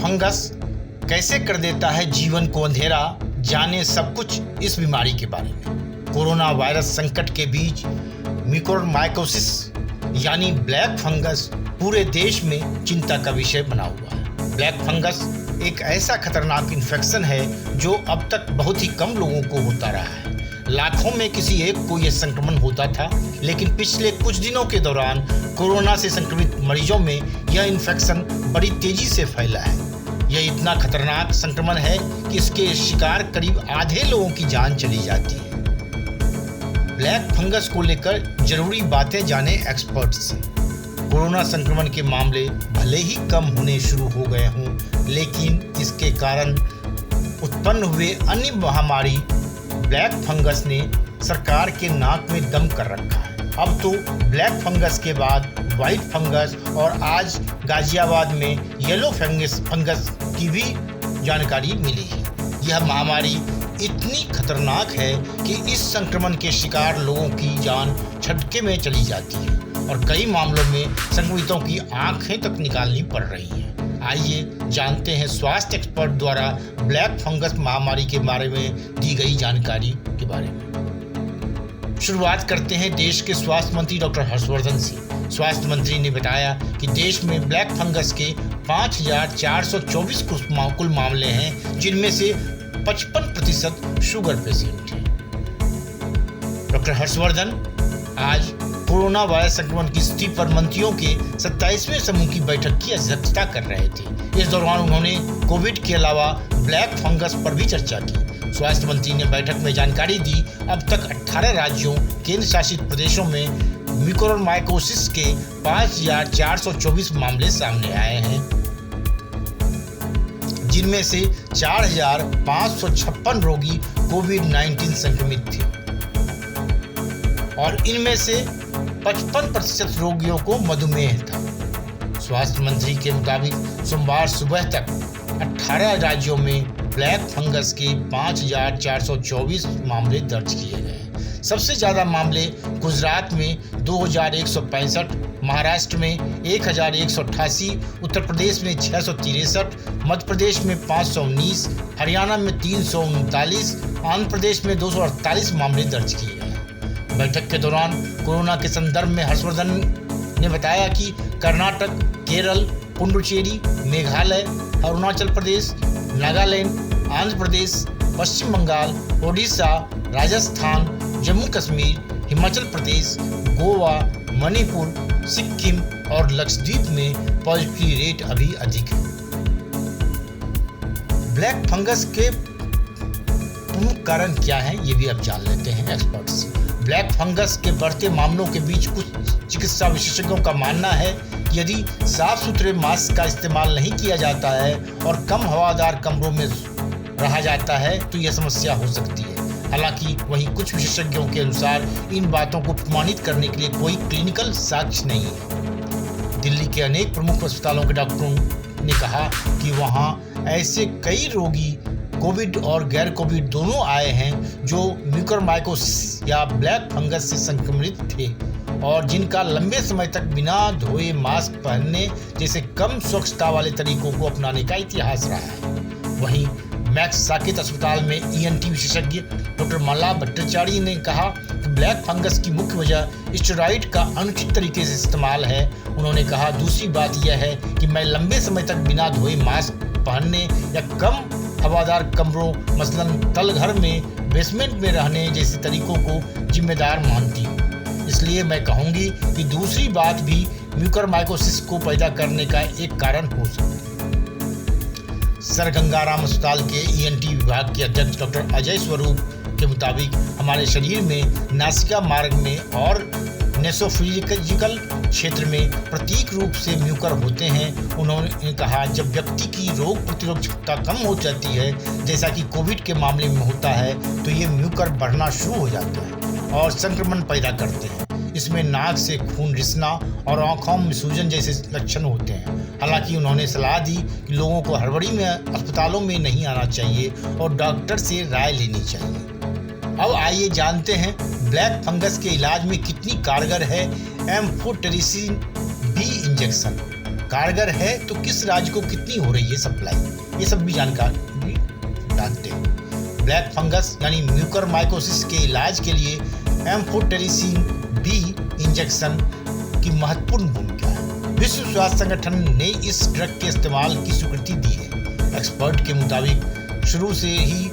Fungus कैसे कर देता है जीवन को अंधेरा, जाने सब कुछ इस बीमारी के बारे में। कोरोना वायरस संकट के बीच म्यूकोरमाइकोसिस यानी ब्लैक फंगस पूरे देश में चिंता का विषय बना हुआ है। ब्लैक फंगस एक ऐसा खतरनाक इन्फेक्शन है जो अब तक बहुत ही कम लोगों को होता रहा है। लाखों में किसी एक को यह संक्रमण होता था, लेकिन पिछले कुछ दिनों के दौरान कोरोना से संक्रमित मरीजों में यह इन्फेक्शन बड़ी तेजी से फैला है। यह इतना खतरनाक संक्रमण है कि इसके शिकार करीब आधे लोगों की जान चली जाती है। ब्लैक फंगस को लेकर जरूरी बातें जाने एक्सपर्ट से। कोरोना संक्रमण के मामले भले ही कम होने शुरू हो गए हों, लेकिन इसके कारण उत्पन्न हुए अन्य महामारी ब्लैक फंगस ने सरकार के नाक में दम कर रखा है। अब तो ब्लैक फंगस के बाद व्हाइट फंगस और आज गाजियाबाद में येलो फंगस की भी जानकारी मिली है। यह महामारी इतनी खतरनाक है कि इस संक्रमण के शिकार लोगों की जान झटके में चली जाती है और कई मामलों में संक्रमितों की आंखें तक निकालनी पड़ रही हैं। आइए जानते हैं स्वास्थ्य एक्सपर्ट द्वारा ब्लैक फंगस महामारी के बारे में दी गई जानकारी के बारे में। शुरुआत करते हैं देश के स्वास्थ्य मंत्री डॉक्टर हर्षवर्धन से। स्वास्थ्य मंत्री ने बताया कि देश में ब्लैक फंगस के 5,424 कुल मामले हैं, जिनमें से 55% शुगर पेशेंट हैं। डॉक्टर हर्षवर्धन आज कोरोना वायरस संक्रमण की स्थिति पर मंत्रियों के 27वें समूह की बैठक की अध्यक्षता कर रहे थे। इस दौरान उन्होंने कोविड के अलावा ब्लैक फंगस पर भी चर्चा की। स्वास्थ्य मंत्री ने बैठक में जानकारी दी, अब तक 18 राज्यों केंद्र शासित प्रदेशों में म्यूकोरमाइकोसिस के 5,424 मामले सामने आए हैं, जिनमें से 4,556 रोगी कोविड-19 संक्रमित थे और इनमें से 55% रोगियों को मधुमेह था। स्वास्थ्य मंत्री के मुताबिक सोमवार सुबह तक 18 राज्यों में ब्लैक फंगस के 5,424 मामले दर्ज किए गए। सबसे ज़्यादा मामले गुजरात में 2,165, महाराष्ट्र में 1,188, उत्तर प्रदेश में 663, मध्य प्रदेश में 519, हरियाणा में 339, आंध्र प्रदेश में 248 मामले दर्ज किए गए। बैठक के दौरान कोरोना के संदर्भ में हर्षवर्धन ने बताया कि कर्नाटक, केरल, पुडुचेरी, मेघालय, अरुणाचल प्रदेश, नागालैंड, आंध्र प्रदेश, पश्चिम बंगाल, ओडिशा, राजस्थान, जम्मू कश्मीर, हिमाचल प्रदेश, गोवा, मणिपुर, सिक्किम और लक्षद्वीप में पॉजिटिविटी रेट अभी अधिक है। ब्लैक फंगस के प्रमुख कारण क्या हैं, ये भी अब जान लेते हैं एक्सपर्ट से। ब्लैक फंगस के बढ़ते मामलों के बीच कुछ चिकित्सा विशेषज्ञों का मानना है कि यदि साफ सुथरे मास्क का इस्तेमाल नहीं किया जाता है और कम हवादार कमरों में रहा जाता है तो यह समस्या हो सकती है। हालांकि वहीं कुछ विशेषज्ञों के अनुसार इन बातों को प्रमाणित करने के लिए कोई क्लिनिकल साक्ष्य नहीं है। दिल्ली के अनेक प्रमुख अस्पतालों के डॉक्टरों ने कहा कि वहां ऐसे कई रोगी कोविड और गैर कोविड दोनों आए हैं जो म्यूकोरमाइकोसिस या ब्लैक फंगस से संक्रमित थे और जिनका लंबे समय तक बिना धोए मास्क पहनने जैसे कम स्वच्छता वाले तरीकों को अपनाने का इतिहास रहा है। वहीं मैक्स साकेत अस्पताल में ईएनटी विशेषज्ञ डॉक्टर माला भट्टाचार्य ने कहा कि ब्लैक फंगस की मुख्य वजह स्टेरॉइड का अनुचित तरीके से इस्तेमाल है। उन्होंने कहा, दूसरी बात यह है कि मैं लंबे समय तक बिना धोए मास्क पहनने या कम हवादार कमरों मसलन तलघर में बेसमेंट में रहने जैसे तरीकों को जिम्मेदार मानती हूँ। इसलिए मैं कहूँगी कि दूसरी बात भी म्यूकोरमाइकोसिस को पैदा करने का एक कारण हो सकती है। सर गंगाराम अस्पताल के ईएनटी विभाग के अध्यक्ष डॉक्टर अजय स्वरूप के मुताबिक हमारे शरीर में नासिका मार्ग में और नेसोफिजिकल क्षेत्र में प्रतीक रूप से म्यूकर होते हैं। उन्होंने कहा, जब व्यक्ति की रोग प्रतिरोधक क्षमता कम हो जाती है, जैसा कि कोविड के मामले में होता है, तो ये म्यूकर बढ़ना शुरू हो जाता है और संक्रमण पैदा करते हैं। इसमें नाक से खून रिसना और आंखों में सूजन जैसे लक्षण होते हैं। हालांकि उन्होंने सलाह दी कि लोगों को हड़बड़ी में अस्पतालों में नहीं आना चाहिए और डॉक्टर से राय लेनी चाहिए। अब आइए जानते हैं ब्लैक फंगस के इलाज में कितनी कारगर है एम्फोटेरिसिन बी इंजेक्शन। कारगर है तो किस राज्य को कितनी हो रही है सप्लाई, ये सब भी जानकारी जानते हैं। ब्लैक फंगस यानी म्यूकरमाइकोसिस के इलाज के लिए एम्फोटेरिसिन बी इंजेक्शन की महत्वपूर्ण भूमिका है। विश्व स्वास्थ्य संगठन ने इस ड्रग के इस्तेमाल की स्वीकृति दी है। एक्सपर्ट के मुताबिक शुरू से ही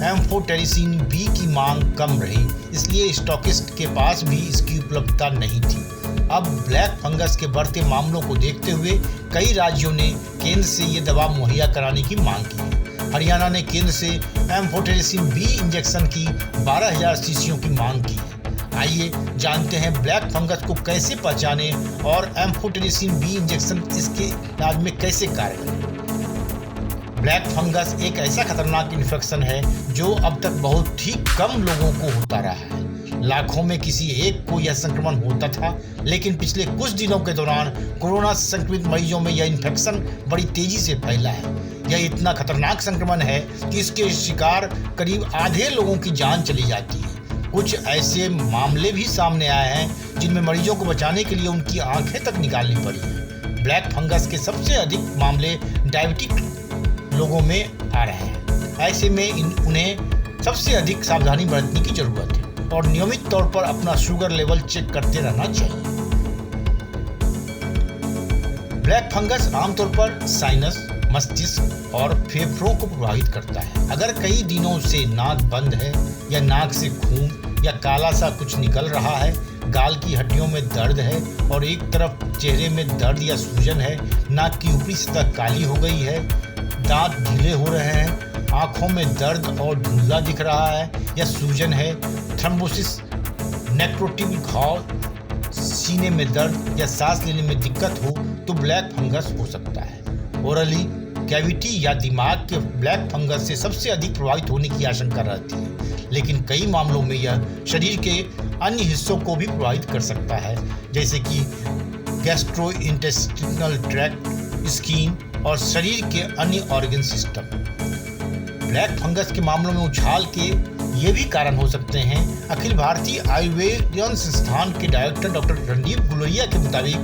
एम्फोटेरिसिन बी की मांग कम रही, इसलिए स्टॉकिस्ट के पास भी इसकी उपलब्धता नहीं थी। अब ब्लैक फंगस के बढ़ते मामलों को देखते हुए कई राज्यों ने केंद्र से ये दवा मुहैया कराने की मांग की है। हरियाणा ने केंद्र से एम्फोटेरिसिन बी इंजेक्शन की 12,000 शीशियों की मांग की है। आइए जानते हैं ब्लैक फंगस को कैसे पहचाने और एम्फोटेरिसिन बी इंजेक्शन इसके इलाज में कैसे कारगर है। ब्लैक फंगस एक ऐसा खतरनाक इन्फेक्शन है जो अब तक बहुत ही कम लोगों को होता रहा है। लाखों में किसी एक को यह संक्रमण होता था, लेकिन पिछले कुछ दिनों के दौरान कोरोना संक्रमित मरीजों में यह इन्फेक्शन बड़ी तेजी से फैला है। यह इतना खतरनाक संक्रमण है कि इसके शिकार करीब आधे लोगों की जान चली जाती है। कुछ ऐसे मामले भी सामने आए हैं जिनमें मरीजों को बचाने के लिए उनकी आंखें तक निकालनी पड़ी है। ब्लैक फंगस के सबसे अधिक मामले डायबिटिक लोगों में आ रहे हैं। ऐसे में उन्हें सबसे अधिक सावधानी बरतने की जरूरत है और नियमित तौर पर अपना शुगर लेवल चेक करते रहना चाहिए। ब्लैक फंगस आमतौर पर साइनस, मस्तिष्क और फेफड़ों को प्रभावित करता है। अगर कई दिनों से नाक बंद है या नाक से खून या काला सा कुछ निकल रहा है, गाल की हड्डियों में दर्द है और एक तरफ चेहरे में दर्द या सूजन है, नाक की ऊपरी सतह काली हो गई है, दांत ढीले हो रहे हैं, आंखों में दर्द और धुंधला दिख रहा है या सूजन है, थ्रोम्बोसिस, नेक्रोटिक घाव, सीने में दर्द या सांस लेने में दिक्कत हो तो ब्लैक फंगस हो सकता है। ओरली कैविटी या दिमाग के ब्लैक फंगस से सबसे अधिक प्रभावित होने की आशंका रहती है, लेकिन कई मामलों में यह शरीर के अन्य हिस्सों को भी प्रभावित कर सकता है, जैसे कि गैस्ट्रोइंटेस्टिनल ट्रैक्ट, स्किन और शरीर के अन्य ऑर्गन सिस्टम। ब्लैक फंगस के मामलों में उछाल के ये भी कारण हो सकते हैं। अखिल भारतीय आयुर्वेदिक संस्थान के डायरेक्टर डॉक्टर रणदीप गुलेरिया के मुताबिक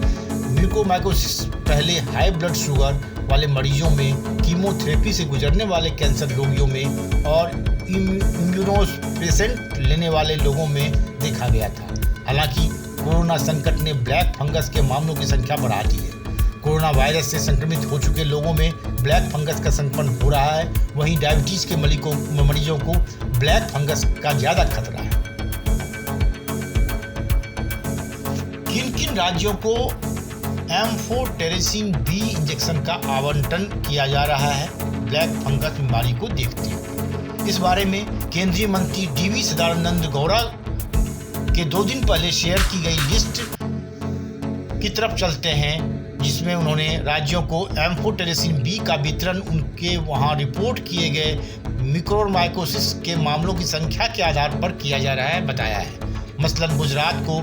म्यूकोरमाइकोसिस पहले हाई ब्लड शुगर वाले मरीजों में, कीमोथेरेपी से गुजरने वाले कैंसर रोगियों में और इम्यूनोसप्रेसेंट लेने वाले लोगों में देखा गया था। हालांकि कोरोना संकट ने ब्लैक फंगस के मामलों की संख्या बढ़ा दी है। कोरोना वायरस से संक्रमित हो चुके लोगों में ब्लैक फंगस का संक्रमण हो रहा है, वहीं डायबिटीज के मरीजों को ब्लैक फंगस का ज्यादा खतरा है। किन किन राज्यों को एम्फोटेरिसिन बी इंजेक्शन का आवंटन किया जा रहा है ब्लैक फंगस बीमारी को देखते हुए? इस बारे में केंद्रीय मंत्री डीवी सदानंद गौड़ा के 2 दिन पहले शेयर की गई लिस्ट की तरफ चलते हैं, जिसमें उन्होंने राज्यों को एम्फोटेरिसिन बी का वितरण उनके वहां रिपोर्ट किए गए म्यूकोरमाइकोसिस के मामलों की संख्या के आधार पर किया जा रहा है बताया है। मसलन गुजरात को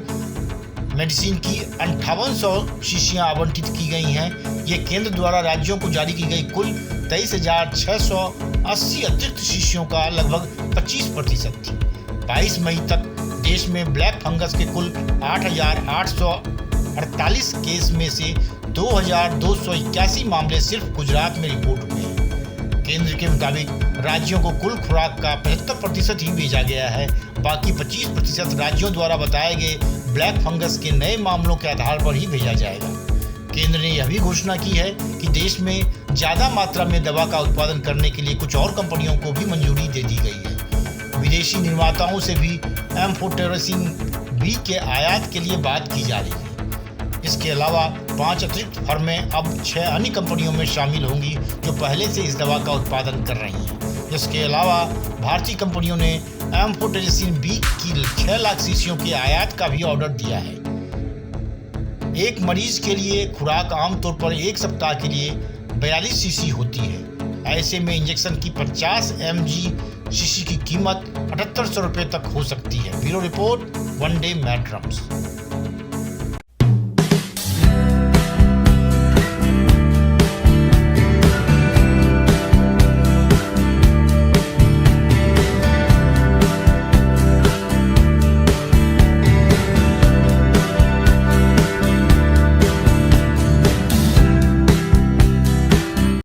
मेडिसिन की 5800 शीशियां आवंटित की गई हैं। ये केंद्र द्वारा राज्यों को जारी की गई कुल 23,680 अतिरिक्त शीशियों का लगभग 25% थी। 22 मई तक देश में ब्लैक फंगस के कुल 8,848 केस में से 2,281 मामले सिर्फ गुजरात में रिपोर्ट हुए हैं। केंद्र के मुताबिक राज्यों को कुल खुराक का 75% ही भेजा गया है, बाकी 25% राज्यों द्वारा बताए गए ब्लैक फंगस के नए मामलों के आधार पर ही भेजा जाएगा। केंद्र ने यह भी घोषणा की है कि देश में ज़्यादा मात्रा में दवा का उत्पादन करने के लिए कुछ और कंपनियों को भी मंजूरी दे दी गई है। विदेशी निर्माताओं से भी एम्फोटेरिसिन बी के आयात के लिए बात की जा रही है। इसके अलावा 5 अतिरिक्त फर्में अब 6 अन्य कंपनियों में शामिल होंगी जो पहले से इस दवा का उत्पादन कर रही हैं। इसके अलावा भारतीय कंपनियों ने एम्फोटेरिसिन बी की 6 लाख शीशियों के आयात का भी ऑर्डर दिया है। एक मरीज के लिए खुराक आमतौर पर 1 सप्ताह के लिए 42 शीशी होती है। ऐसे में इंजेक्शन की 50 mg शीशी की कीमत 7800 रुपये तक हो सकती है। Bureau report, one day मैट्रम्स।